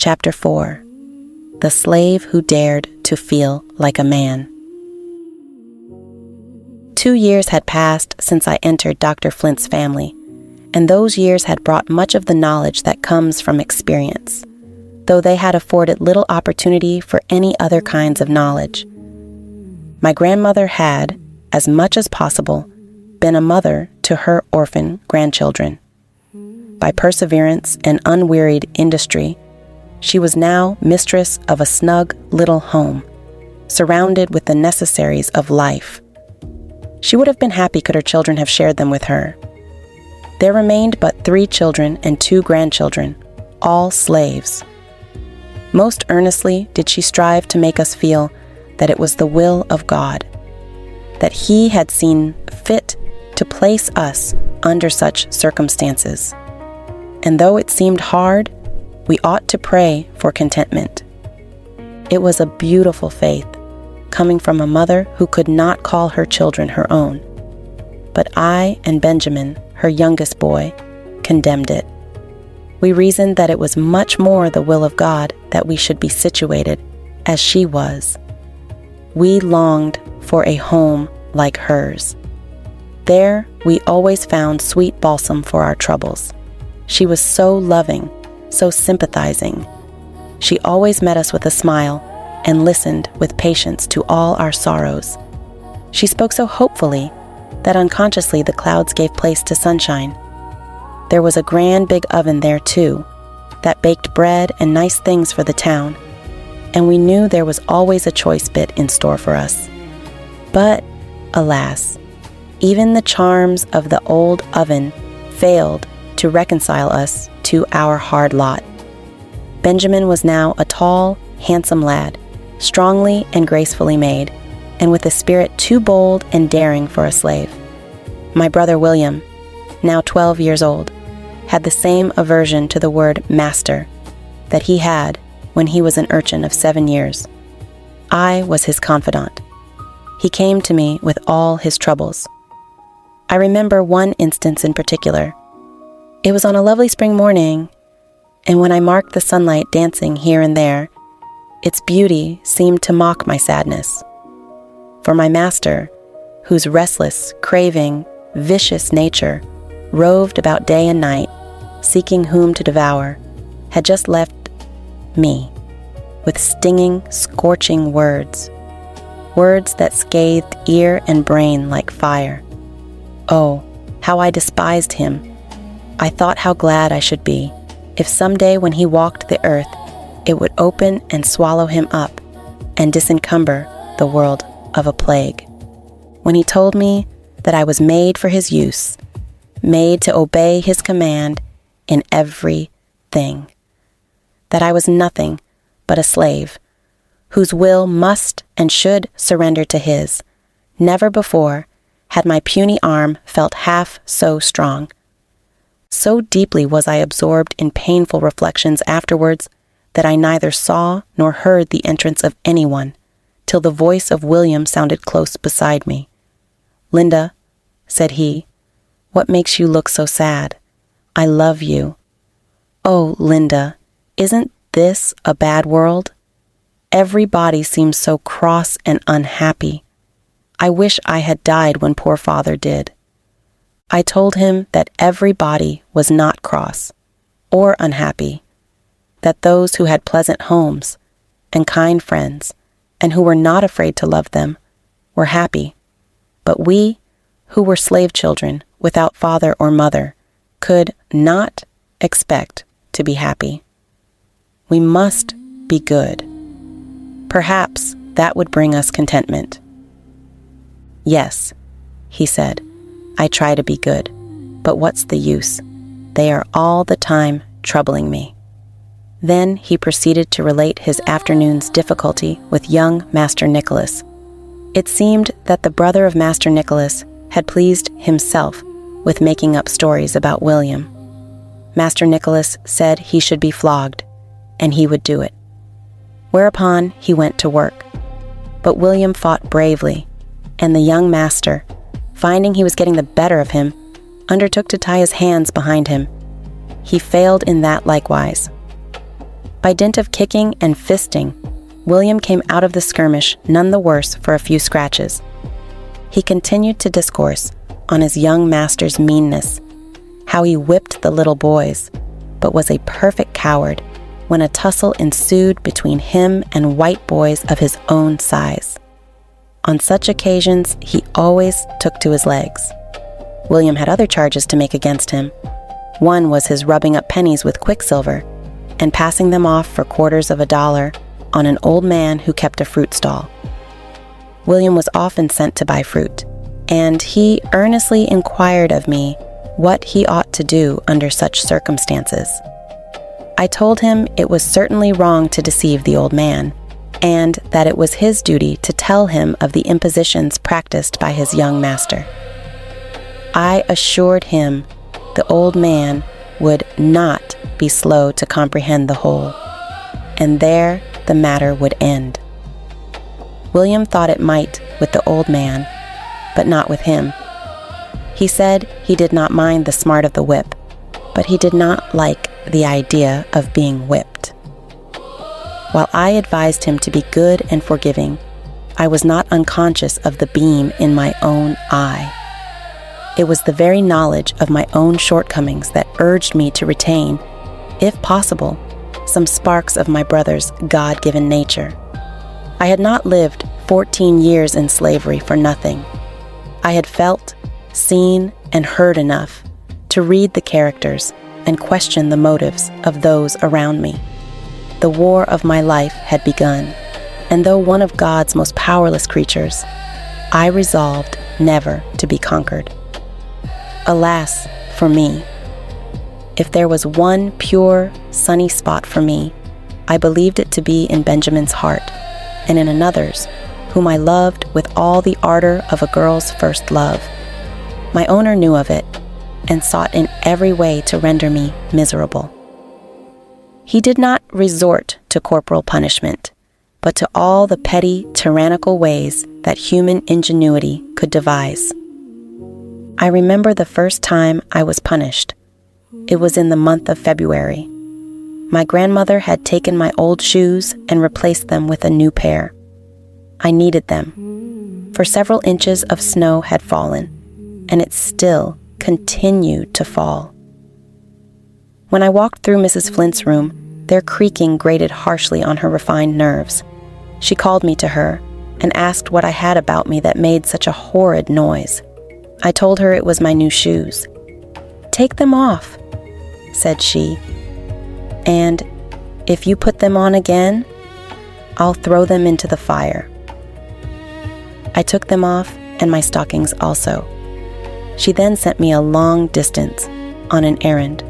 Chapter 4. The Slave Who Dared to Feel Like a Man. 2 years had passed since I entered Dr. Flint's family, and those years had brought much of the knowledge that comes from experience, though they had afforded little opportunity for any other kinds of knowledge. My grandmother had, as much as possible, been a mother to her orphan grandchildren. By perseverance and unwearied industry, she was now mistress of a snug little home, surrounded with the necessaries of life. She would have been happy could her children have shared them with her. There remained but 3 children and 2 grandchildren, all slaves. Most earnestly did she strive to make us feel that it was the will of God, that He had seen fit to place us under such circumstances. And though it seemed hard, we ought to pray for contentment. It was a beautiful faith, coming from a mother who could not call her children her own. But I and Benjamin, her youngest boy, condemned it. We reasoned that it was much more the will of God that we should be situated as she was. We longed for a home like hers. There we always found sweet balsam for our troubles. She was so loving, so sympathizing. She always met us with a smile and listened with patience to all our sorrows. She spoke so hopefully that unconsciously the clouds gave place to sunshine. There was a grand big oven there too, that baked bread and nice things for the town, and we knew there was always a choice bit in store for us. But, alas, even the charms of the old oven failed to reconcile us to our hard lot. Benjamin was now a tall, handsome lad, strongly and gracefully made, and with a spirit too bold and daring for a slave. My brother William, now 12 years old, had the same aversion to the word master that he had when he was an urchin of 7 years. I was his confidant. He came to me with all his troubles. I remember one instance in particular. It was on a lovely spring morning, and when I marked the sunlight dancing here and there, its beauty seemed to mock my sadness. For my master, whose restless, craving, vicious nature roved about day and night, seeking whom to devour, had just left me with stinging, scorching words that scathed ear and brain like fire. Oh, how I despised him! I thought how glad I should be if someday when he walked the earth, it would open and swallow him up and disencumber the world of a plague. When he told me that I was made for his use, made to obey his command in everything, that I was nothing but a slave, whose will must and should surrender to his, never before had my puny arm felt half so strong. So deeply was I absorbed in painful reflections afterwards that I neither saw nor heard the entrance of anyone, till the voice of William sounded close beside me. "Linda," said he, "what makes you look so sad? I love you." "Oh, Linda, isn't this a bad world? Everybody seems so cross and unhappy. I wish I had died when poor father did." I told him that everybody was not cross or unhappy, that those who had pleasant homes and kind friends and who were not afraid to love them were happy, but we, who were slave children without father or mother, could not expect to be happy. We must be good. Perhaps that would bring us contentment. "Yes," he said, "I try to be good, but what's the use? They are all the time troubling me." Then he proceeded to relate his afternoon's difficulty with young Master Nicholas. It seemed that the brother of Master Nicholas had pleased himself with making up stories about William. Master Nicholas said he should be flogged, and he would do it. Whereupon he went to work. But William fought bravely, and the young master, finding he was getting the better of him, undertook to tie his hands behind him. He failed in that likewise. By dint of kicking and fisting, William came out of the skirmish none the worse for a few scratches. He continued to discourse on his young master's meanness, how he whipped the little boys, but was a perfect coward when a tussle ensued between him and white boys of his own size. On such occasions, he always took to his legs. William had other charges to make against him. One was his rubbing up pennies with quicksilver and passing them off for quarters of $1 on an old man who kept a fruit stall. William was often sent to buy fruit, and he earnestly inquired of me what he ought to do under such circumstances. I told him it was certainly wrong to deceive the old man, and that it was his duty to tell him of the impositions practiced by his young master. I assured him the old man would not be slow to comprehend the whole, and there the matter would end. William thought it might with the old man, but not with him. He said he did not mind the smart of the whip, but he did not like the idea of being whipped. While I advised him to be good and forgiving, I was not unconscious of the beam in my own eye. It was the very knowledge of my own shortcomings that urged me to retain, if possible, some sparks of my brother's God-given nature. I had not lived 14 years in slavery for nothing. I had felt, seen, and heard enough to read the characters and question the motives of those around me. The war of my life had begun, and though one of God's most powerless creatures, I resolved never to be conquered. Alas, for me, if there was one pure, sunny spot for me, I believed it to be in Benjamin's heart, and in another's, whom I loved with all the ardor of a girl's first love. My owner knew of it, and sought in every way to render me miserable. He did not resort to corporal punishment, but to all the petty, tyrannical ways that human ingenuity could devise. I remember the first time I was punished. It was in the month of February. My grandmother had taken my old shoes and replaced them with a new pair. I needed them, for several inches of snow had fallen, and it still continued to fall. When I walked through Mrs. Flint's room, their creaking grated harshly on her refined nerves. She called me to her and asked what I had about me that made such a horrid noise. I told her it was my new shoes. "Take them off," said she, "and if you put them on again, I'll throw them into the fire." I took them off, and my stockings also. She then sent me a long distance on an errand.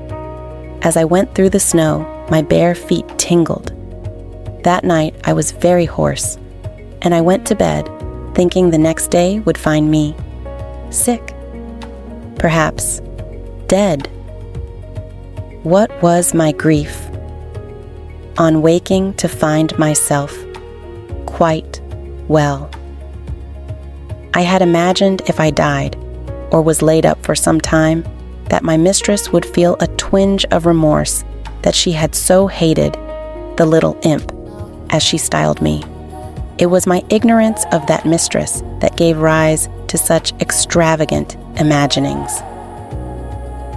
As I went through the snow, my bare feet tingled. That night I was very hoarse, and I went to bed thinking the next day would find me sick, perhaps dead. What was my grief on waking to find myself quite well. I had imagined if I died, or was laid up for some time, that my mistress would feel a twinge of remorse that she had so hated the little imp, as she styled me. It was my ignorance of that mistress that gave rise to such extravagant imaginings.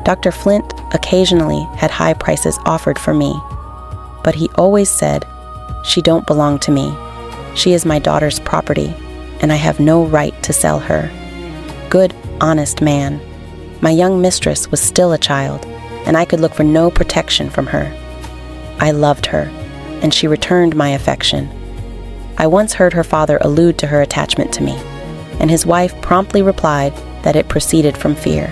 Dr. Flint occasionally had high prices offered for me, but he always said, "She don't belong to me. She is my daughter's property, and I have no right to sell her." Good, honest man. My young mistress was still a child, and I could look for no protection from her. I loved her, and she returned my affection. I once heard her father allude to her attachment to me, and his wife promptly replied that it proceeded from fear.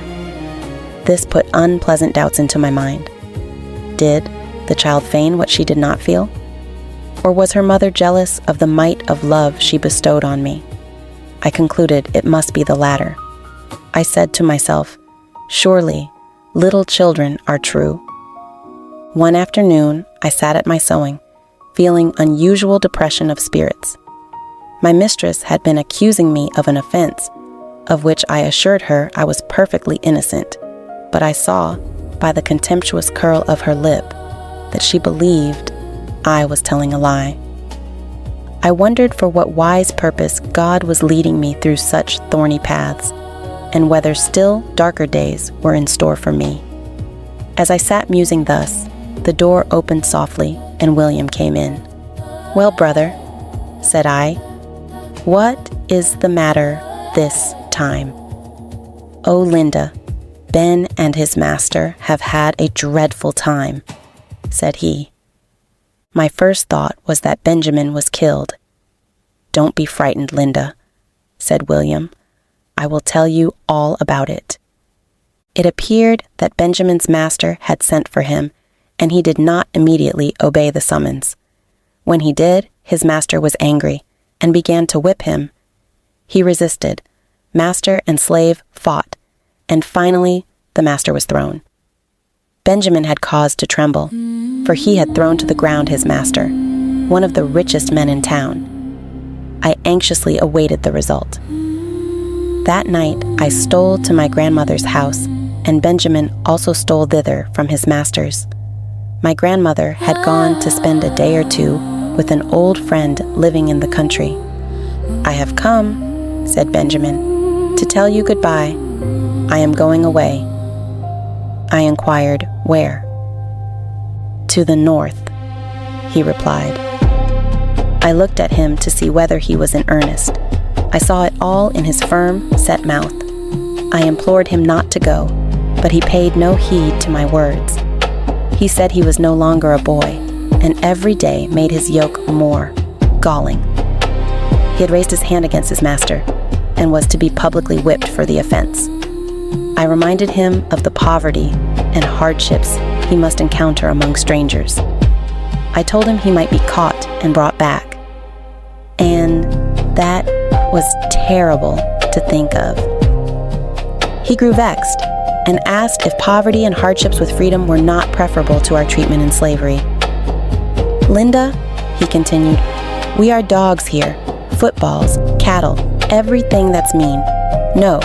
This put unpleasant doubts into my mind. Did the child feign what she did not feel? Or was her mother jealous of the mite of love she bestowed on me? I concluded it must be the latter. I said to myself, surely little children are true. One afternoon, I sat at my sewing, feeling unusual depression of spirits. My mistress had been accusing me of an offense, of which I assured her I was perfectly innocent, but I saw, by the contemptuous curl of her lip, that she believed I was telling a lie. I wondered for what wise purpose God was leading me through such thorny paths, and whether still darker days were in store for me. As I sat musing thus, the door opened softly, and William came in. "Well, brother," said I, "what is the matter this time?" "Oh, Linda, Ben and his master have had a dreadful time," said he. My first thought was that Benjamin was killed. "Don't be frightened, Linda," said William. "I will tell you all about it." It appeared that Benjamin's master had sent for him, and he did not immediately obey the summons. When he did, his master was angry and began to whip him. He resisted. Master and slave fought, and finally the master was thrown. Benjamin had cause to tremble, for he had thrown to the ground his master, one of the richest men in town. I anxiously awaited the result. That night I stole to my grandmother's house, and Benjamin also stole thither from his master's. My grandmother had gone to spend a day or two with an old friend living in the country. "I have come," said Benjamin, "to tell you goodbye. I am going away." I inquired, "Where?" "To the north," he replied. I looked at him to see whether he was in earnest. I saw it all in his firm, set mouth. I implored him not to go, but he paid no heed to my words. He said he was no longer a boy, and every day made his yoke more galling. He had raised his hand against his master, and was to be publicly whipped for the offense. I reminded him of the poverty and hardships he must encounter among strangers. I told him he might be caught and brought back, and that was terrible to think of. He grew vexed and asked if poverty and hardships with freedom were not preferable to our treatment in slavery. "Linda," he continued, "we are dogs here, footballs, cattle, everything that's mean. No,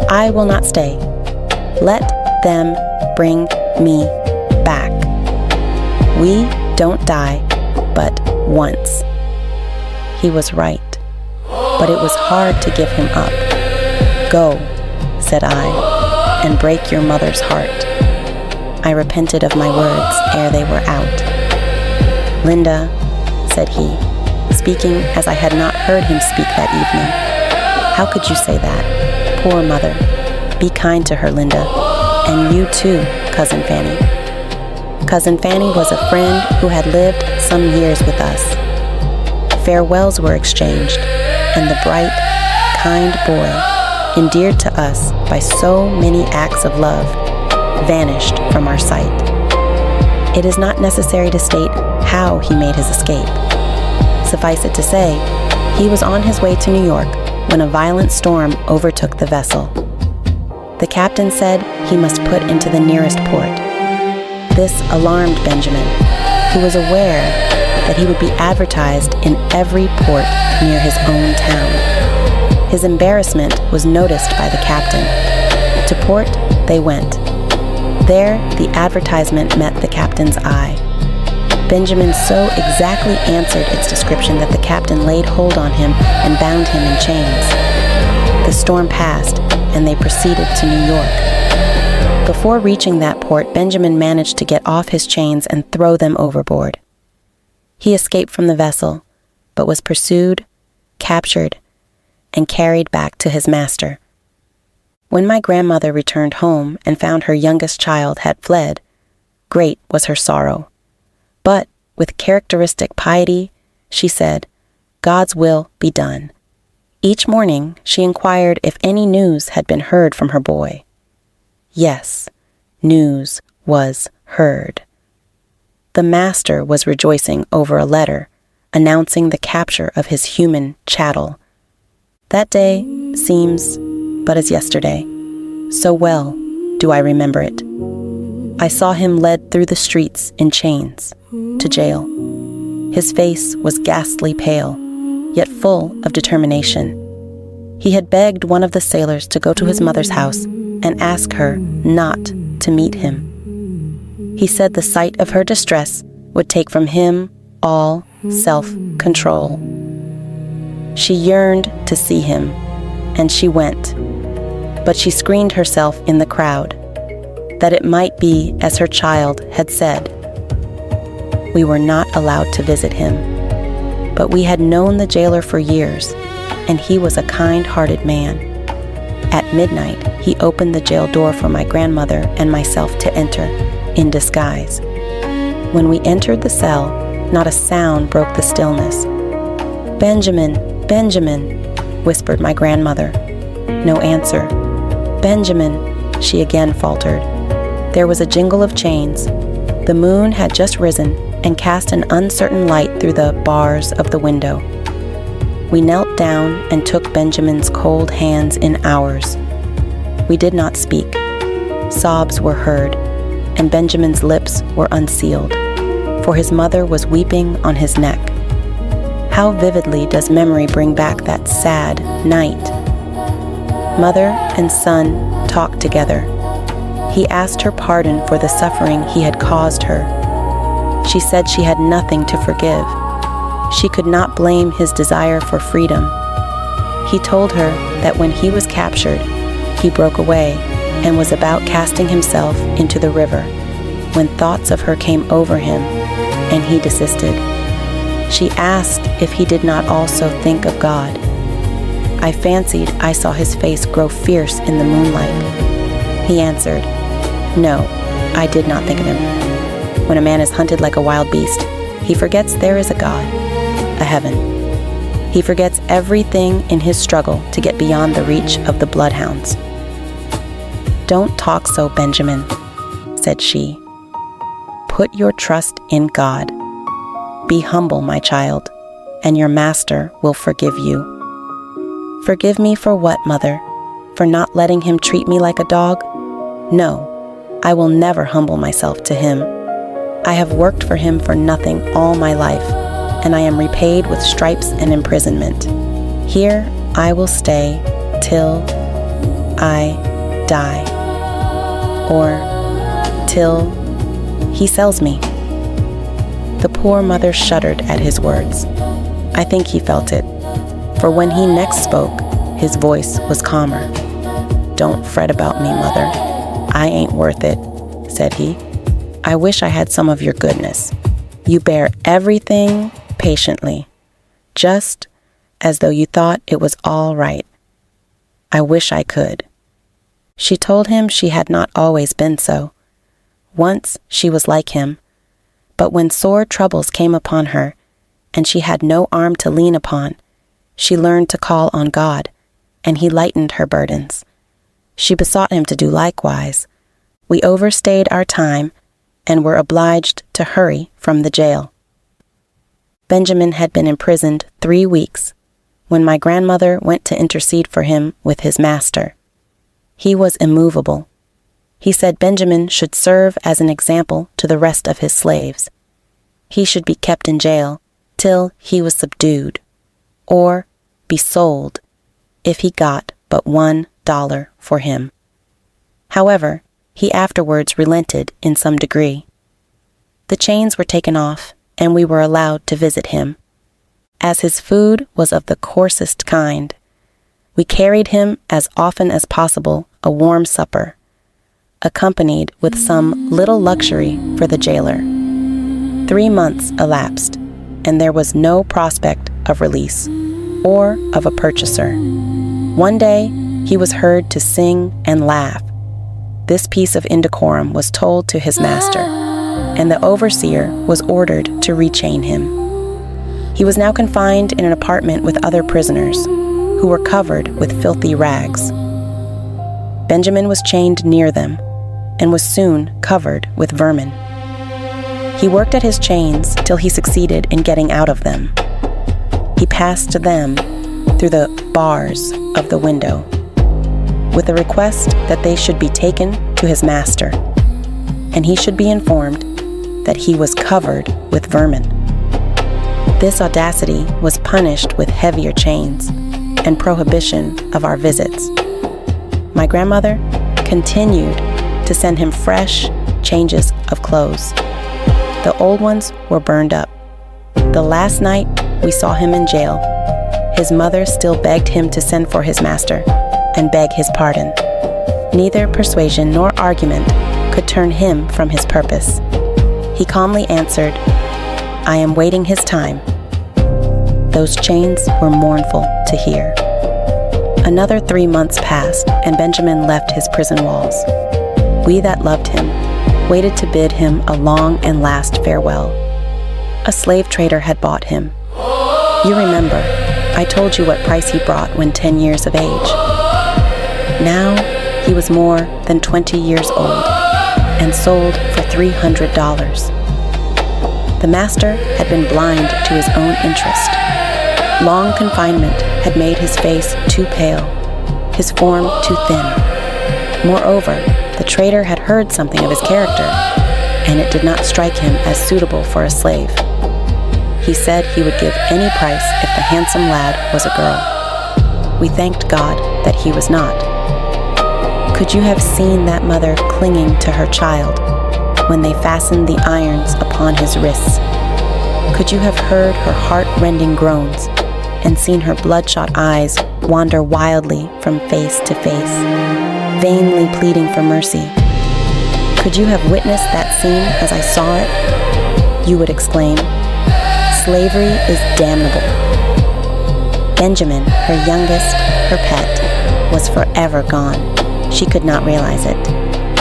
I will not stay. Let them bring me back. We don't die but once." He was right, but it was hard to give him up. "Go," said I, "and break your mother's heart." I repented of my words ere they were out. "Linda," said he, speaking as I had not heard him speak that evening, "how could you say that? Poor mother. Be kind to her, Linda, and you too, Cousin Fanny." Cousin Fanny was a friend who had lived some years with us. Farewells were exchanged, and the bright, kind boy, endeared to us by so many acts of love, vanished from our sight. It is not necessary to state how he made his escape. Suffice it to say, he was on his way to New York when a violent storm overtook the vessel. The captain said he must put into the nearest port. This alarmed Benjamin, who was aware that he would be advertised in every port near his own town. His embarrassment was noticed by the captain. To port they went. There the advertisement met the captain's eye. Benjamin so exactly answered its description that the captain laid hold on him and bound him in chains. The storm passed, and they proceeded to New York. Before reaching that port, Benjamin managed to get off his chains and throw them overboard. He escaped from the vessel, but was pursued, captured, and carried back to his master. When my grandmother returned home and found her youngest child had fled, great was her sorrow. But, with characteristic piety, she said, "God's will be done." Each morning she inquired if any news had been heard from her boy. Yes, news was heard. The master was rejoicing over a letter announcing the capture of his human chattel. That day seems but as yesterday. So well do I remember it. I saw him led through the streets in chains to jail. His face was ghastly pale, yet full of determination. He had begged one of the sailors to go to his mother's house and ask her not to meet him. He said the sight of her distress would take from him all self-control. She yearned to see him, and she went, but she screened herself in the crowd, that it might be as her child had said. We were not allowed to visit him, but we had known the jailer for years, and he was a kind-hearted man. At midnight, he opened the jail door for my grandmother and myself to enter, in disguise. When we entered the cell, not a sound broke the stillness. "Benjamin, Benjamin," whispered my grandmother. No answer. "Benjamin," she again faltered. There was a jingle of chains. The moon had just risen and cast an uncertain light through the bars of the window. We knelt down and took Benjamin's cold hands in ours. We did not speak. Sobs were heard, and Benjamin's lips were unsealed, for his mother was weeping on his neck. How vividly does memory bring back that sad night. Mother and son talked together. He asked her pardon for the suffering he had caused her. She said she had nothing to forgive. She could not blame his desire for freedom. He told her that when he was captured, he broke away and was about casting himself into the river, when thoughts of her came over him, and he desisted. She asked if he did not also think of God. I fancied I saw his face grow fierce in the moonlight. He answered, "No, I did not think of him. When a man is hunted like a wild beast, he forgets there is a God, a heaven. He forgets everything in his struggle to get beyond the reach of the bloodhounds." "Don't talk so, Benjamin," said she. "Put your trust in God. Be humble, my child, and your master will forgive you." "Forgive me for what, Mother? For not letting him treat me like a dog? No, I will never humble myself to him. I have worked for him for nothing all my life, and I am repaid with stripes and imprisonment. Here I will stay till I die, or till he sells me." The poor mother shuddered at his words. I think he felt it, for when he next spoke, his voice was calmer. "Don't fret about me, Mother. I ain't worth it," said he. "I wish I had some of your goodness. You bear everything patiently, just as though you thought it was all right. I wish I could." She told him she had not always been so. Once she was like him, but when sore troubles came upon her, and she had no arm to lean upon, she learned to call on God, and he lightened her burdens. She besought him to do likewise. We overstayed our time, and were obliged to hurry from the jail. Benjamin had been imprisoned 3 weeks, when my grandmother went to intercede for him with his master. He was immovable. He said Benjamin should serve as an example to the rest of his slaves. He should be kept in jail till he was subdued, or be sold if he got but $1 for him. However, he afterwards relented in some degree. The chains were taken off, and we were allowed to visit him. As his food was of the coarsest kind, we carried him as often as possible a warm supper, accompanied with some little luxury for the jailer. 3 months elapsed, and there was no prospect of release or of a purchaser. One day, he was heard to sing and laugh. This piece of indecorum was told to his master, and the overseer was ordered to rechain him. He was now confined in an apartment with other prisoners, who were covered with filthy rags. Benjamin was chained near them, and was soon covered with vermin. He worked at his chains till he succeeded in getting out of them. He passed them through the bars of the window, with a request that they should be taken to his master, and he should be informed that he was covered with vermin. This audacity was punished with heavier chains and prohibition of our visits. My grandmother continued to send him fresh changes of clothes. The old ones were burned up. The last night we saw him in jail, his mother still begged him to send for his master and beg his pardon. Neither persuasion nor argument could turn him from his purpose. He calmly answered, "I am waiting his time." Those chains were mournful to hear. Another 3 months passed, and Benjamin left his prison walls. We that loved him waited to bid him a long and last farewell. A slave trader had bought him. You remember, I told you what price he brought when 10 years of age. Now he was more than 20 years old and sold for $300. The master had been blind to his own interest. Long confinement had made his face too pale, his form too thin. Moreover, the trader had heard something of his character, and it did not strike him as suitable for a slave. He said he would give any price if the handsome lad was a girl. We thanked God that he was not. Could you have seen that mother clinging to her child when they fastened the irons upon his wrists? Could you have heard her heart-rending groans and seen her bloodshot eyes wander wildly from face to face, vainly pleading for mercy? Could you have witnessed that scene as I saw it? You would exclaim, "Slavery is damnable." Benjamin, her youngest, her pet, was forever gone. She could not realize it.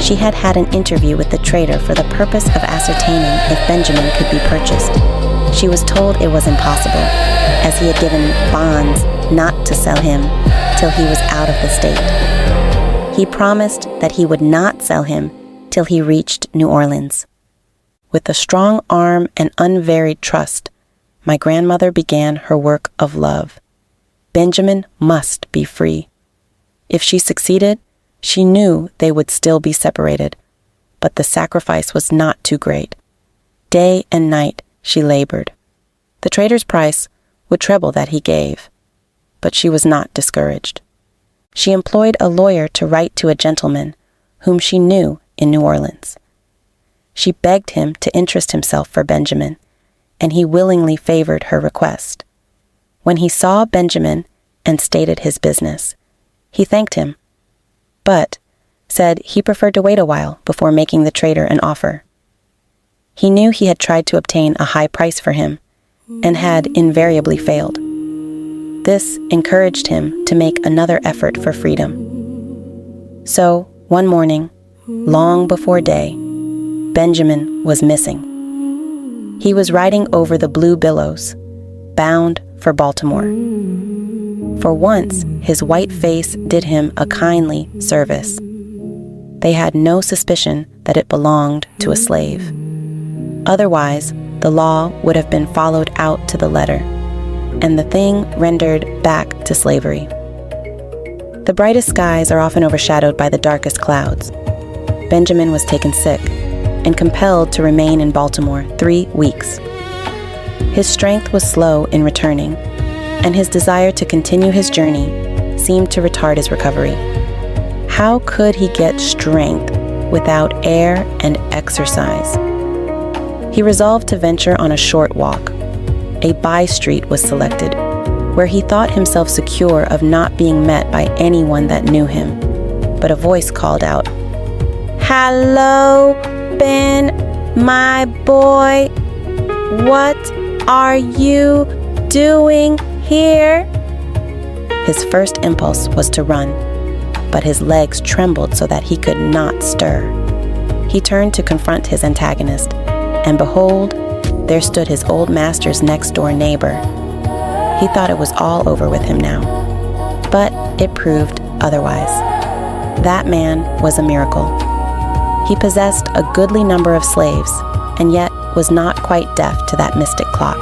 She had had an interview with the trader for the purpose of ascertaining if Benjamin could be purchased. She was told it was impossible, as he had given bonds not to sell him till he was out of the state. He promised that he would not sell him till he reached New Orleans. With a strong arm and unvaried trust, my grandmother began her work of love. Benjamin must be free. If she succeeded, she knew they would still be separated, but the sacrifice was not too great. Day and night she labored. The trader's price would treble that he gave, but she was not discouraged. She employed a lawyer to write to a gentleman whom she knew in New Orleans. She begged him to interest himself for Benjamin, and he willingly favored her request. When he saw Benjamin and stated his business, he thanked him, but said he preferred to wait a while before making the trader an offer. He knew he had tried to obtain a high price for him and had invariably failed. This encouraged him to make another effort for freedom. So, one morning, long before day, Benjamin was missing. He was riding over the blue billows, bound for Baltimore. For once, his white face did him a kindly service. They had no suspicion that it belonged to a slave. Otherwise, the law would have been followed out to the letter, and the thing rendered back to slavery. The brightest skies are often overshadowed by the darkest clouds. Benjamin was taken sick and compelled to remain in Baltimore 3 weeks. His strength was slow in returning, and his desire to continue his journey seemed to retard his recovery. How could he get strength without air and exercise? He resolved to venture on a short walk. A by-street was selected, where he thought himself secure of not being met by anyone that knew him. But a voice called out, "Hello, Ben, my boy. What are you doing here?" His first impulse was to run, but his legs trembled so that he could not stir. He turned to confront his antagonist, and behold, there stood his old master's next-door neighbor. He thought it was all over with him now, but it proved otherwise. That man was a miracle. He possessed a goodly number of slaves, and yet was not quite deaf to that mystic clock,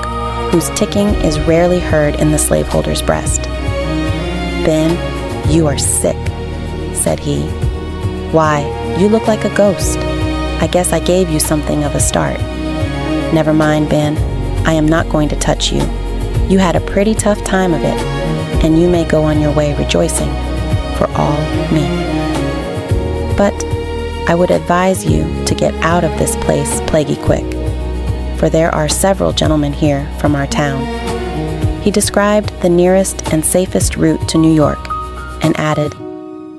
whose ticking is rarely heard in the slaveholder's breast. "Ben, you are sick," said he. "Why, you look like a ghost. I guess I gave you something of a start. Never mind, Ben, I am not going to touch you. You had a pretty tough time of it, and you may go on your way rejoicing, for all me. But I would advise you to get out of this place plaguey quick. for there are several gentlemen here from our town." He described the nearest and safest route to New York and added,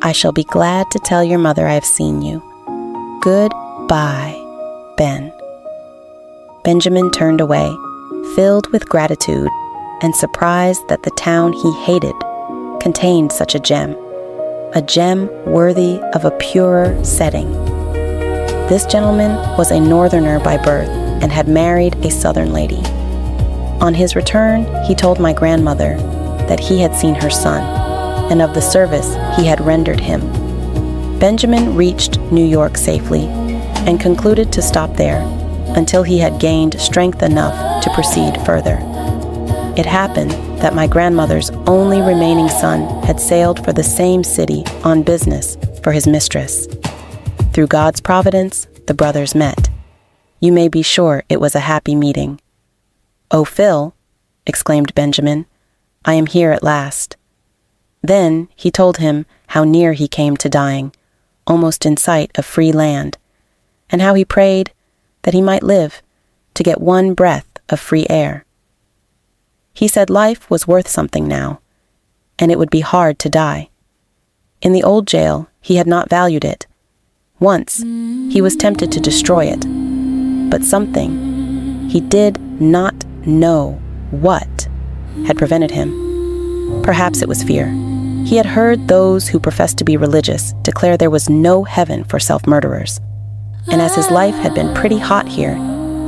"I shall be glad to tell your mother I have seen you. Goodbye, Ben." Benjamin turned away, filled with gratitude and surprised that the town he hated contained such a gem worthy of a purer setting. This gentleman was a northerner by birth and had married a southern lady. On his return, he told my grandmother that he had seen her son and of the service he had rendered him. Benjamin reached New York safely and concluded to stop there until he had gained strength enough to proceed further. It happened that my grandmother's only remaining son had sailed for the same city on business for his mistress. Through God's providence, the brothers met. You may be sure it was a happy meeting. "Oh, Phil," exclaimed Benjamin, "I am here at last." Then he told him how near he came to dying, almost in sight of free land, and how he prayed that he might live to get one breath of free air. He said life was worth something now, and it would be hard to die. In the old jail, he had not valued it. Once, he was tempted to destroy it, but something, he did not know what, had prevented him. Perhaps it was fear. He had heard those who professed to be religious declare there was no heaven for self-murderers. And as his life had been pretty hot here,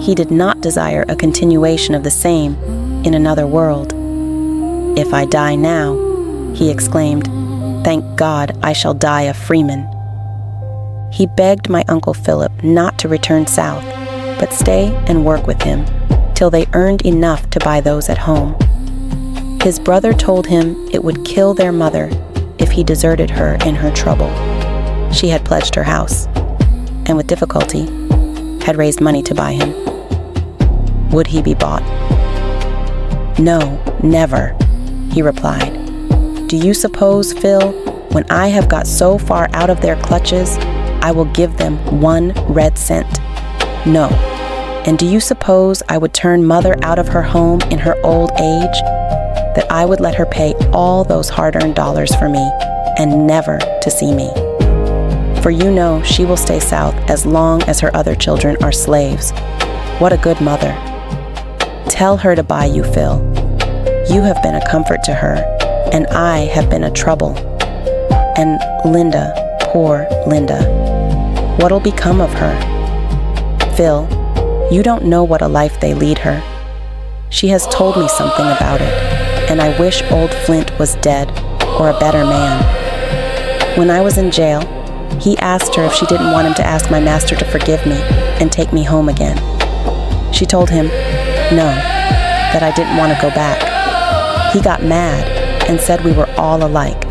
he did not desire a continuation of the same in another world. "If I die now," he exclaimed, "thank God I shall die a freeman." He begged my Uncle Philip not to return south, but stay and work with him till they earned enough to buy those at home. His brother told him it would kill their mother if he deserted her in her trouble. She had pledged her house, and with difficulty had raised money to buy him. Would he be bought? "No, never," he replied. "Do you suppose, Phil, when I have got so far out of their clutches, I will give them 1 red cent? No. And do you suppose I would turn mother out of her home in her old age? That I would let her pay all those hard-earned dollars for me and never to see me? For you know she will stay south as long as her other children are slaves. What a good mother. Tell her to buy you, Phil. You have been a comfort to her, and I have been a trouble. And Linda, poor Linda, what'll become of her? Phil, you don't know what a life they lead her. She has told me something about it, and I wish old Flint was dead or a better man. When I was in jail, he asked her if she didn't want him to ask my master to forgive me and take me home again. She told him, no, that I didn't want to go back. He got mad and said we were all alike.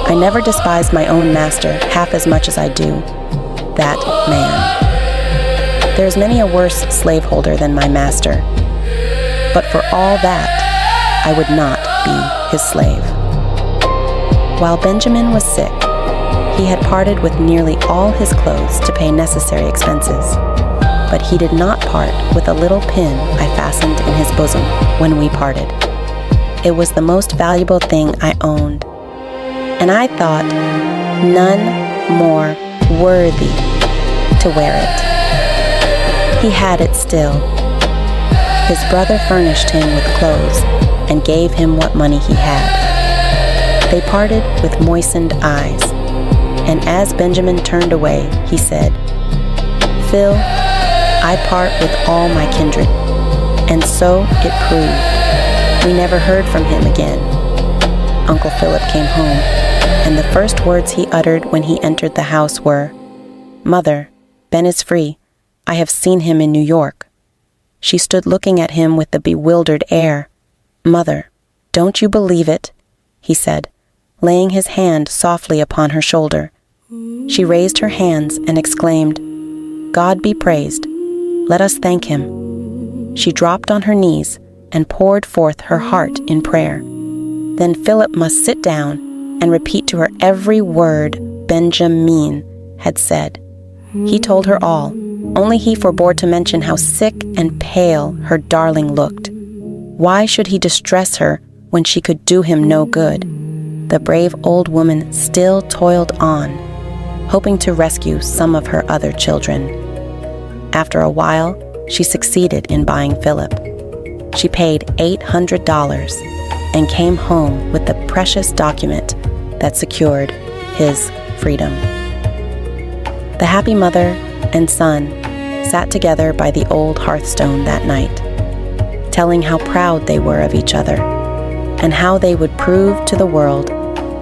I never despised my own master half as much as I do that man. There's many a worse slaveholder than my master, but for all that, I would not be his slave. While Benjamin was sick, he had parted with nearly all his clothes to pay necessary expenses, but he did not part with a little pin I fastened in his bosom when we parted. It was the most valuable thing I owned, and I thought none more worthy to wear it. He had it still. His brother furnished him with clothes and gave him what money he had. They parted with moistened eyes, and as Benjamin turned away, he said, Phil, I part with all my kindred. And so it proved. We never heard from him again. Uncle Philip came home, and the first words he uttered when he entered the house were, Mother, Ben is free. I have seen him in New York. She stood looking at him with a bewildered air. Mother, don't you believe it? He said, laying his hand softly upon her shoulder. She raised her hands and exclaimed, God be praised. Let us thank him. She dropped on her knees and poured forth her heart in prayer. Then Philip must sit down and repeat to her every word Benjamin had said. He told her all, Only he forbore to mention how sick and pale her darling looked. Why should he distress her when she could do him no good? The brave old woman still toiled on, hoping to rescue some of her other children. After a while, she succeeded in buying Philip. She paid $800 and came home with the precious document that secured his freedom. The happy mother and son sat together by the old hearthstone that night, telling how proud they were of each other and how they would prove to the world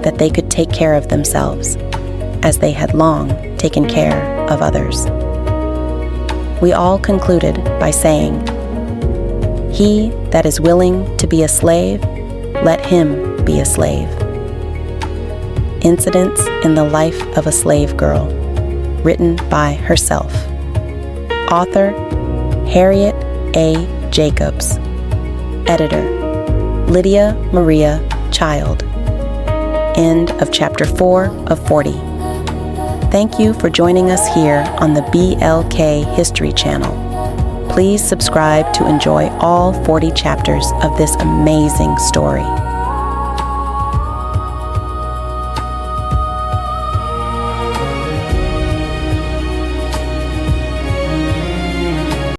that they could take care of themselves, as they had long taken care of others. We all concluded by saying, "He that is willing to be a slave, let him be a slave." Incidents in the Life of a Slave Girl, written by herself. Author, Harriet A. Jacobs. Editor, Lydia Maria Child. End of Chapter 4 of 40. Thank you for joining us here on the BLK History Channel. Please subscribe to enjoy all 40 chapters of this amazing story.